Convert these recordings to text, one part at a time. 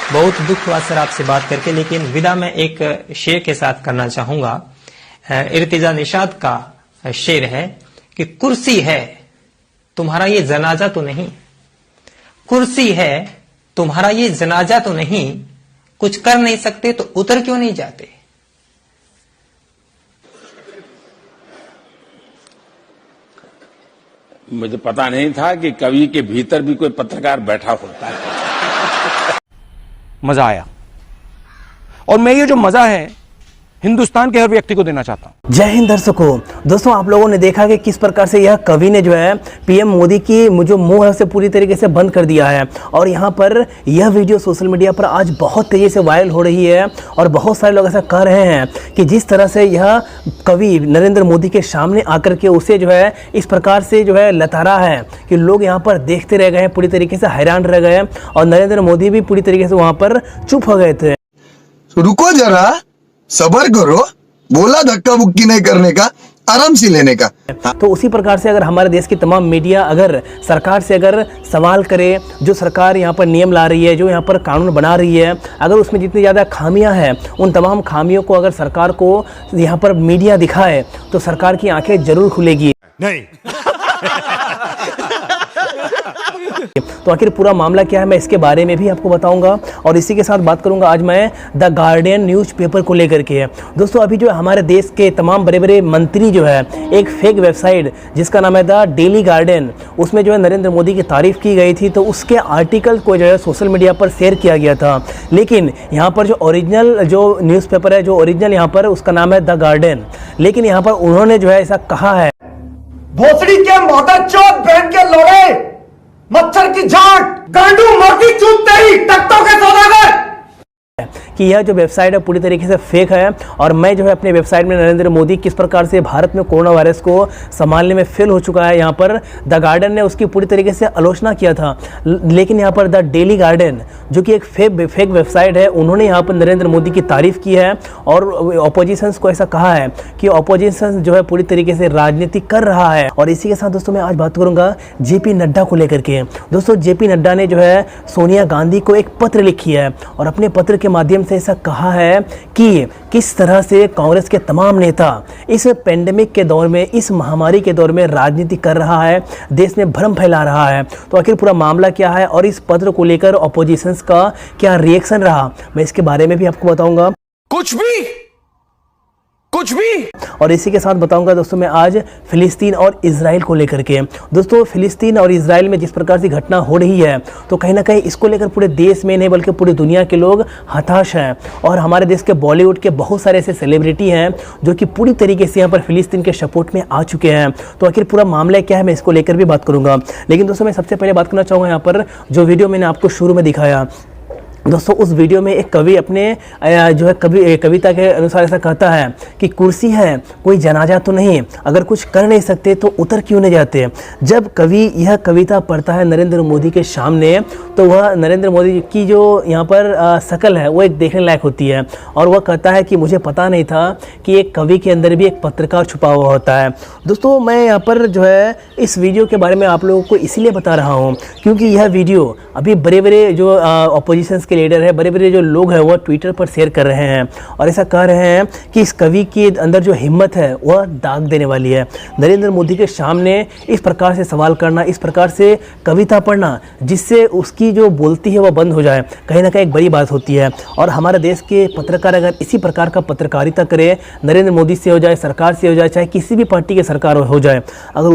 बहुत दुख हुआ सर आपसे बात करके, लेकिन विदा मैं एक शेर के साथ करना चाहूंगा। इर्तिजा निशाद का शेर है कि कुर्सी है तुम्हारा ये जनाजा तो नहीं, कुर्सी है तुम्हारा ये जनाजा तो नहीं, कुछ कर नहीं सकते तो उतर क्यों नहीं जाते। मुझे पता नहीं था कि कवि के भीतर भी कोई पत्रकार बैठा होता है। मजा आया, और मैं ये जो मजा है हिंदुस्तान के हर व्यक्ति को देना चाहता हूं। जय हिंद दर्शकों। दोस्तों, आप लोगों ने देखा कि किस प्रकार से यह कवि ने जो है पीएम मोदी की जो मुंह है उसे पूरी तरीके से बंद कर दिया है, और यहाँ पर यह वीडियो सोशल मीडिया पर आज बहुत तेजी से वायरल हो रही है, और बहुत सारे लोग ऐसा कह रहे हैं कि जिस तरह से यह कवि नरेंद्र मोदी के सामने आकर के उसे जो है इस प्रकार से जो है लताड़ा है कि लोग यहाँ पर देखते रह गए हैं, पूरी तरीके से हैरान रह गए, और नरेंद्र मोदी भी पूरी तरीके से वहाँ पर चुप हो गए थे। रुको जरा, सबर करो, बोला धक्का मुक्की नहीं करने का, आराम से लेने का। तो उसी प्रकार से अगर हमारे देश की तमाम मीडिया अगर सरकार से अगर सवाल करे, जो सरकार यहाँ पर नियम ला रही है, जो यहाँ पर कानून बना रही है, अगर उसमें जितनी ज़्यादा खामियां हैं, उन तमाम खामियों को अगर सरकार को यहाँ पर मीडिया दिखाए तो सरकार की आंखें जरूर खुलेगी। नहीं तो आखिर पूरा मामला क्या है, मैं इसके बारे में भी आपको बताऊंगा, और इसी के साथ बात करूंगा आज मैं द गार्डियन न्यूज़पेपर को लेकर के। दोस्तों, अभी जो है हमारे देश के तमाम बड़े बड़े मंत्री जो है एक फेक वेबसाइट जिसका नाम है द डेली गार्डियन, उसमें जो है नरेंद्र मोदी की तारीफ की गई थी, तो उसके आर्टिकल को जो है सोशल मीडिया पर शेयर किया गया था। लेकिन यहाँ पर जो ओरिजिनल जो न्यूज़पेपर है, जो ओरिजिनल यहाँ पर उसका नाम है द गार्डियन, लेकिन यहाँ पर उन्होंने जो है ऐसा कहा है, भोसड़ी के मोटर चोट बहन के लोड़े, मच्छर की झाट, गांडू मोटी चूतते ही तख्तों के सौदागर, कि यह जो वेबसाइट है पूरी तरीके से फेक है, और मैं जो है अपने वेबसाइट में नरेंद्र मोदी किस प्रकार से भारत में कोरोना वायरस को संभालने में फेल हो चुका है, यहाँ पर द गार्डन ने उसकी पूरी तरीके से आलोचना किया था। लेकिन यहाँ पर द डेली गार्डन जो कि एक फेक वेबसाइट है, उन्होंने यहाँ पर नरेंद्र मोदी की तारीफ की है, और ऑपोजिशंस को ऐसा कहा है कि ऑपोजिशन जो है पूरी तरीके से राजनीति कर रहा है। और इसी के साथ दोस्तों मैं आज बात करूँगा जेपी नड्डा को लेकर के। दोस्तों, जेपी नड्डा ने जो है सोनिया गांधी को एक पत्र लिखी है, और अपने पत्र के माध्यम से ऐसा कहा है कि किस तरह से कांग्रेस के तमाम नेता इस पेंडेमिक के दौर में, इस महामारी के दौर में राजनीति कर रहा है, देश में भ्रम फैला रहा है। तो आखिर पूरा मामला क्या है और इस पत्र को लेकर ऑपोजिशंस का क्या रिएक्शन रहा, मैं इसके बारे में भी आपको बताऊंगा। कुछ भी और इसी के साथ बताऊंगा दोस्तों मैं आज फिलिस्तीन और इजराइल को लेकर के। दोस्तों, फिलिस्तीन और इजराइल में जिस प्रकार से घटना हो रही है, तो कहीं ना कहीं इसको लेकर पूरे देश में नहीं बल्कि पूरी दुनिया के लोग हताश हैं, और हमारे देश के बॉलीवुड के बहुत सारे ऐसे सेलिब्रिटी हैं जो कि पूरी तरीके से यहाँ पर फिलिस्तीन के सपोर्ट में आ चुके हैं। तो आखिर पूरा मामला क्या है, मैं इसको लेकर भी बात करूँगा। लेकिन दोस्तों, मैं सबसे पहले बात करना चाहूँगा यहाँ पर जो वीडियो मैंने आपको शुरू में दिखाया। दोस्तों, उस वीडियो में एक कवि अपने जो है कविता के अनुसार ऐसा कहता है कि कुर्सी है कोई जनाजा तो नहीं, अगर कुछ कर नहीं सकते तो उतर क्यों नहीं जाते। जब कवि यह कविता पढ़ता है नरेंद्र मोदी के सामने, तो वह नरेंद्र मोदी की जो यहाँ पर शक्ल है वो एक देखने लायक होती है, और वह कहता है कि मुझे पता नहीं था कि एक कवि के अंदर भी एक पत्रकार छुपा हुआ होता है। दोस्तों, मैं यहाँ पर जो है इस वीडियो के बारे में आप लोगों को इसलिए बता रहा हूँ क्योंकि यह वीडियो अभी बड़े बड़े जो ऑपोजिशंस के लीडर है, बड़े बड़े जो लोग हैं, वो ट्विटर पर शेयर कर रहे हैं, और ऐसा कह रहे हैं कि इस कवि के अंदर जो हिम्मत है वह दाग देने वाली है। नरेंद्र मोदी के सामने इस प्रकार से सवाल करना, इस प्रकार से कविता पढ़ना जिससे उसकी जो बोलती है वह बंद हो जाए, कहीं ना कहीं एक बड़ी बात होती है। और हमारे देश के पत्रकार अगर इसी प्रकार का पत्रकारिता करे, नरेंद्र मोदी से हो जाए, सरकार से हो जाए, चाहे किसी भी पार्टी की सरकार हो जाए, अगर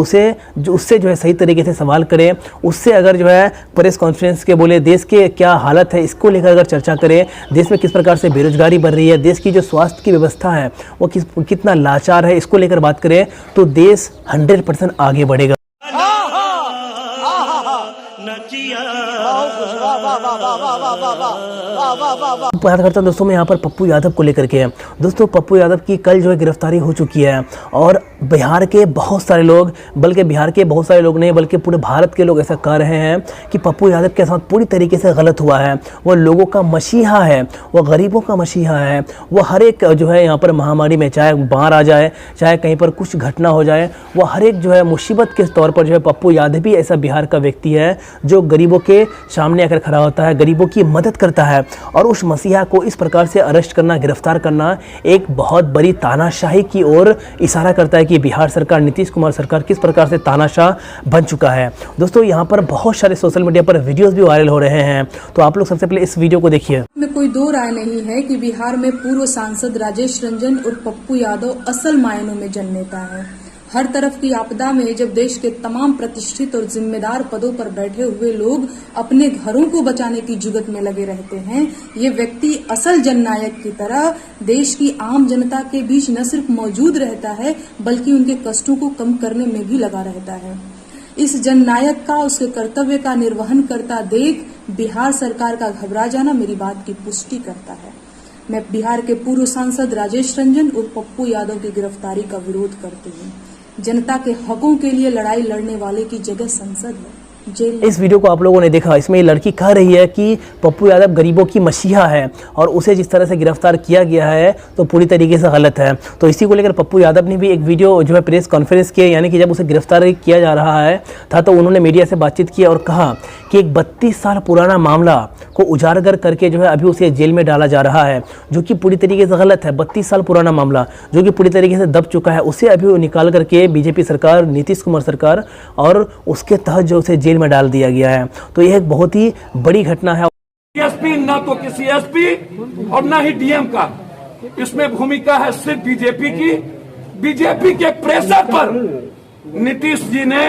उससे जो है सही तरीके से सवाल करे, उससे अगर जो है प्रेस कॉन्फ्रेंस के बोले, देश के क्या हालत है इसको लेकर अगर चर्चा करें, देश में किस प्रकार से बेरोजगारी बढ़ रही है, देश की जो स्वास्थ्य की व्यवस्था है वो कितना लाचार है, इसको लेकर बात करें तो देश 100% आगे बढ़ेगा। बात करता हूं दोस्तों मैं यहाँ पर पप्पू यादव को लेकर के। दोस्तों, पप्पू यादव की कल जो है गिरफ्तारी हो चुकी है, और बिहार के बहुत सारे लोग, बल्कि बिहार के बहुत सारे लोग नहीं बल्कि पूरे भारत के लोग ऐसा कह रहे हैं कि पप्पू यादव के साथ पूरी तरीके से गलत हुआ है। वो लोगों का मसीहा है, वो गरीबों का मसीहा है, वो हर एक जो है यहाँ पर महामारी में, चाहे बाढ़ आ जाए, चाहे कहीं पर कुछ घटना हो जाए, वो हर एक जो है मुसीबत के तौर पर जो है पप्पू यादव भी ऐसा बिहार का व्यक्ति है जो गरीबों के सामने आकर खड़ा होता है, गरीबों की मदद करता है, और उस मसीहा को इस प्रकार से अरेस्ट करना, गिरफ्तार करना एक बहुत बड़ी तानाशाही की ओर इशारा करता है कि बिहार सरकार, नीतीश कुमार सरकार किस प्रकार से तानाशाह बन चुका है। दोस्तों यहाँ पर बहुत सारे सोशल मीडिया पर वीडियोस भी वायरल हो रहे हैं, तो आप लोग सबसे पहले इस वीडियो को देखिए। में कोई दो राय नहीं है कि बिहार में पूर्व सांसद राजेश रंजन और पप्पू यादव असल मायनों में जननेता है। हर तरफ की आपदा में जब देश के तमाम प्रतिष्ठित और जिम्मेदार पदों पर बैठे हुए लोग अपने घरों को बचाने की जुगत में लगे रहते हैं, ये व्यक्ति असल जननायक की तरह देश की आम जनता के बीच न सिर्फ मौजूद रहता है बल्कि उनके कष्टों को कम करने में भी लगा रहता है। इस जननायक का, उसके कर्तव्य का निर्वहन करता देख बिहार सरकार का घबरा जाना मेरी बात की पुष्टि करता है। मैं बिहार के पूर्व सांसद राजेश रंजन और पप्पू यादव की गिरफ्तारी का विरोध करती हूँ। जनता के हकों के लिए लड़ाई लड़ने वाले की जगह संसद है, जेल। इस वीडियो को आप लोगों ने देखा, इसमें ये लड़की कह रही है कि पप्पू यादव गरीबों की मसीहा है और उसे जिस तरह से गिरफ्तार किया गया है तो पूरी तरीके से गलत है। तो इसी को लेकर पप्पू यादव ने भी एक वीडियो जो है प्रेस कॉन्फ्रेंस किए, यानी कि जब उसे गिरफ्तार किया जा रहा है था तो उन्होंने मीडिया से बातचीत की और कहा कि एक 32 साल पुराना मामला को उजागर करके जो है अभी उसे जेल में डाला जा रहा है, जो कि पूरी तरीके से गलत है। 32 साल पुराना मामला जो कि पूरी तरीके से दब चुका है, उसे अभी निकाल करके बीजेपी सरकार, नीतीश कुमार सरकार और उसके तहत जो उसे जेल में डाल दिया गया है। तो यह एक बहुत ही बड़ी घटना है। एसपी ना तो किसी एसपी और ना ही डीएम का इसमें भूमिका है, सिर्फ बीजेपी की। बीजेपी के प्रेशर पर नीतीश जी ने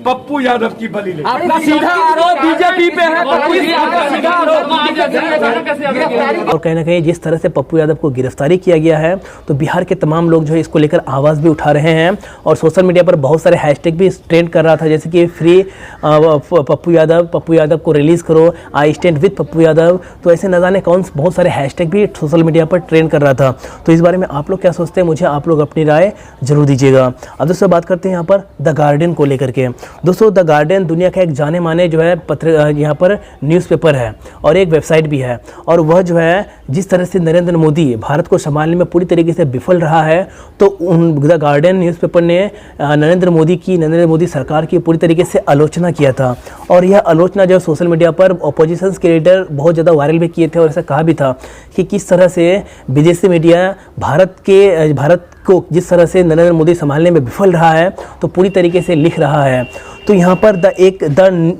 पप्पू यादव की बलि ली। सीधा आरोप बीजेपी पे है, सीधा आरोप। और कहीं ना कहीं जिस तरह से पप्पू यादव को गिरफ्तारी किया गया है तो बिहार के तमाम लोग जो है इसको लेकर आवाज़ भी उठा रहे हैं और सोशल मीडिया पर बहुत सारे हैशटैग भी ट्रेंड कर रहा था, जैसे कि फ्री पप्पू यादव को रिलीज़ करो, I stand with Pappu Yadav. तो ऐसे न जाने कौन बहुत सारे हैशटैग भी सोशल मीडिया पर ट्रेंड कर रहा था। तो इस बारे में आप लोग क्या सोचते हैं, मुझे आप लोग अपनी राय जरूर दीजिएगा। अब दोस्तों बात करते हैं यहाँ पर द गार्डियन को लेकर के। दोस्तों द गार्डियन दुनिया का एक जाने माने जो है यहाँ पर न्यूज़पेपर है और एक वेबसाइट भी है, और वह जो है जिस तरह से नरेंद्र मोदी भारत को संभालने में पूरी तरीके से विफल रहा है, तो द गार्डियन न्यूज़पेपर ने नरेंद्र मोदी सरकार की पूरी तरीके से आलोचना किया था। और यह आलोचना जो सोशल मीडिया पर ऑपोजिशन के लीडर बहुत ज़्यादा वायरल भी किए थे और ऐसा कहा भी था कि किस तरह से विदेशी मीडिया भारत को जिस तरह से नरेंद्र मोदी संभालने में विफल रहा है तो पूरी तरीके से लिख रहा है। तो यहाँ पर द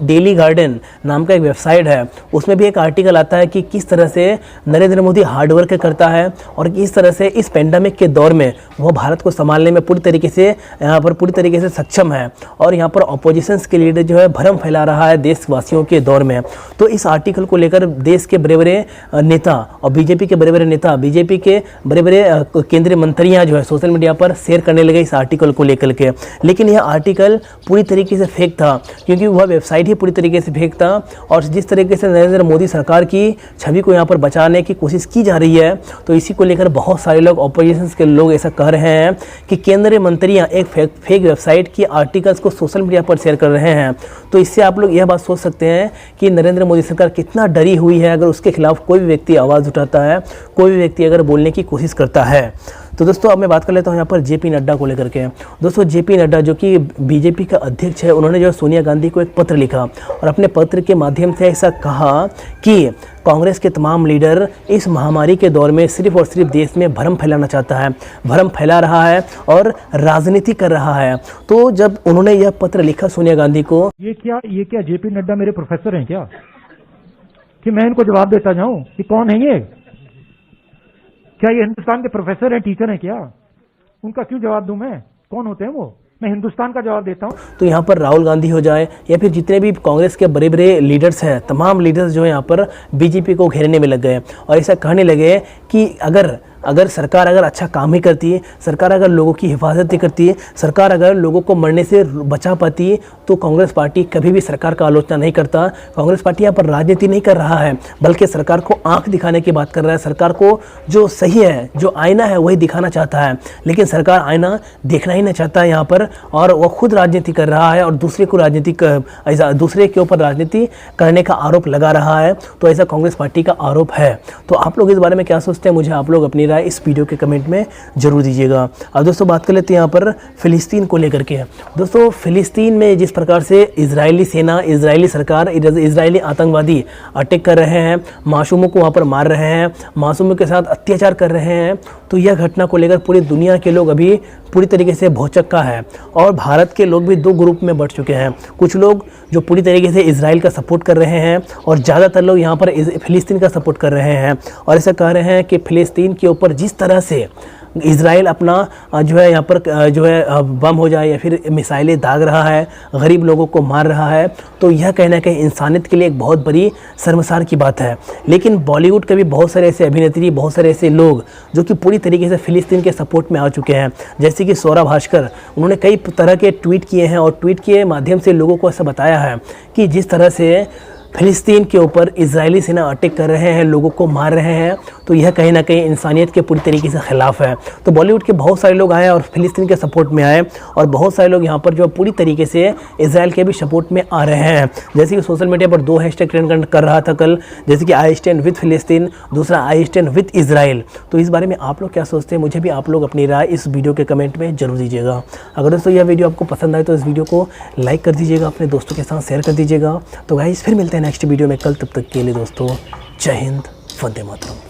डेली गार्डन नाम का एक वेबसाइट है, उसमें भी एक आर्टिकल आता है कि किस तरह से नरेंद्र मोदी हार्डवर्क करता है और किस तरह से इस पेंडेमिक के दौर में वह भारत को संभालने में पूरी तरीके से सक्षम है, और यहाँ पर ऑपोजिशन के लीडर जो है भ्रम फैला रहा है देशवासियों के दौर में। तो इस आर्टिकल को लेकर देश के बड़े बड़े नेता और बीजेपी के बड़े बड़े नेता, बीजेपी के बड़े बड़े केंद्रीय मंत्रियाँ जो है सोशल मीडिया पर शेयर करने लगे इस आर्टिकल को लेकर के। लेकिन यह आर्टिकल पूरी तरीके से फेक था, क्योंकि वह वेबसाइट ही पूरी तरीके से फेक था। और जिस तरीके से नरेंद्र मोदी सरकार की छवि को यहाँ पर बचाने की कोशिश की जा रही है, तो इसी को लेकर बहुत सारे लोग, ऑपोजिशन के लोग ऐसा कह रहे हैं कि केंद्रीय मंत्रियाँ एक फेक वेबसाइट की आर्टिकल्स को सोशल मीडिया पर शेयर कर रहे हैं। तो इससे आप लोग यह बात सोच सकते हैं कि नरेंद्र मोदी सरकार कितना डरी हुई है अगर उसके खिलाफ कोई भी व्यक्ति आवाज़ उठाता है, कोई भी व्यक्ति अगर बोलने की कोशिश करता है। तो दोस्तों अब मैं बात कर लेता हूँ यहाँ पर जेपी नड्डा को लेकर के। दोस्तों जेपी नड्डा जो कि बीजेपी का अध्यक्ष है, उन्होंने जो सोनिया गांधी को एक पत्र लिखा और अपने पत्र के माध्यम से ऐसा कहा कि कांग्रेस के तमाम लीडर इस महामारी के दौर में सिर्फ और सिर्फ देश में भ्रम फैलाना चाहता है, भ्रम फैला रहा है और राजनीति कर रहा है। तो जब उन्होंने यह पत्र लिखा सोनिया गांधी को, ये क्या जेपी नड्डा मेरे प्रोफेसर हैं क्या कि मैं इनको जवाब देता जाऊं कि कौन है ये? क्या ये हिंदुस्तान के प्रोफेसर हैं, टीचर हैं क्या? उनका क्यों जवाब दूं मैं? कौन होते हैं वो? मैं हिंदुस्तान का जवाब देता हूं। तो यहाँ पर राहुल गांधी हो जाए या फिर जितने भी कांग्रेस के बड़े बड़े लीडर्स हैं, तमाम लीडर्स जो यहाँ पर बीजेपी को घेरने में लग गए और ऐसा कहने लगे कि अगर सरकार अगर अच्छा काम ही करती है, सरकार अगर लोगों की हिफाजत ही करती है, सरकार अगर लोगों को मरने से बचा पाती है, तो कांग्रेस पार्टी कभी भी सरकार का आलोचना नहीं करता। कांग्रेस पार्टी यहाँ पर राजनीति नहीं कर रहा है, बल्कि सरकार को आंख दिखाने की बात कर रहा है। सरकार को जो सही है, जो आईना है, वही दिखाना चाहता है, लेकिन सरकार आईना देखना ही नहीं चाहता है यहाँ पर, और वह खुद राजनीति कर रहा है और दूसरे के ऊपर राजनीति करने का आरोप लगा रहा है। तो ऐसा कांग्रेस पार्टी का आरोप है। तो आप लोग इस बारे में क्या सोचते हैं, मुझे आप लोग अपनी राय इस वीडियो के कमेंट में ज़रूर दीजिएगा। अब दोस्तों बात कर लेते हैं यहाँ पर फ़िलिस्तीन को लेकर के। दोस्तों फ़िलिस्तीन में जिस प्रकार से इजरायली सेना, इजरायली सरकार, इजरायली आतंकवादी अटैक कर रहे हैं, मासूमों को वहाँ पर मार रहे हैं, मासूमों के साथ अत्याचार कर रहे हैं, तो यह घटना को लेकर पूरी दुनिया के लोग अभी पूरी तरीके से भौचक्का है। और भारत के लोग भी दो ग्रुप में बढ़ चुके हैं। कुछ लोग जो पूरी तरीके से इजराइल का सपोर्ट कर रहे हैं और ज़्यादातर लोग यहाँ पर फ़िलिस्तीन का सपोर्ट कर रहे हैं और ऐसा कह रहे हैं कि फ़िलिस्तीन के ऊपर जिस तरह से इजराइल अपना जो है यहाँ पर जो है बम हो जाए या फिर मिसाइलें दाग रहा है, गरीब लोगों को मार रहा है, तो यह कहीं ना कहीं इंसानियत के लिए एक बहुत बड़ी शर्मसार की बात है। लेकिन बॉलीवुड के भी बहुत सारे ऐसे अभिनेत्री, बहुत सारे ऐसे लोग जो कि पूरी तरीके से फ़िलिस्तीन के सपोर्ट में आ चुके हैं, जैसे कि सौरभ भास्कर, उन्होंने कई तरह के ट्वीट किए हैं और ट्वीट के माध्यम से लोगों को ऐसा बताया है कि जिस तरह से फ़िलिस्तीन के ऊपर इजरायली सेना अटैक कर रहे हैं, लोगों को मार रहे हैं, तो यह कहीं ना कहीं इंसानियत के पूरी तरीके से ख़िलाफ़ है। तो बॉलीवुड के बहुत सारे लोग आए और फ़िलिस्तीन के सपोर्ट में आए और बहुत सारे लोग यहाँ पर जो पूरी तरीके से इजराइल के भी सपोर्ट में आ रहे हैं। जैसे कि सोशल मीडिया पर 2 हैशटैग ट्रेंड कर रहा था कल, जैसे कि आई स्टैंड विद फ़िलिस्तीन, दूसरा आई स्टैंड विद इजराइल। तो इस बारे में आप लोग क्या सोचते हैं, मुझे भी आप लोग अपनी राय इस वीडियो के कमेंट में जरूर दीजिएगा। अगर दोस्तों यह वीडियो आपको पसंद आए तो इस वीडियो को लाइक कर दीजिएगा, अपने दोस्तों के साथ शेयर कर दीजिएगा। तो गाइस फिर मिलते हैं नेक्स्ट वीडियो में कल, तब तक के लिए दोस्तों जय हिंद, वंदे मातरम।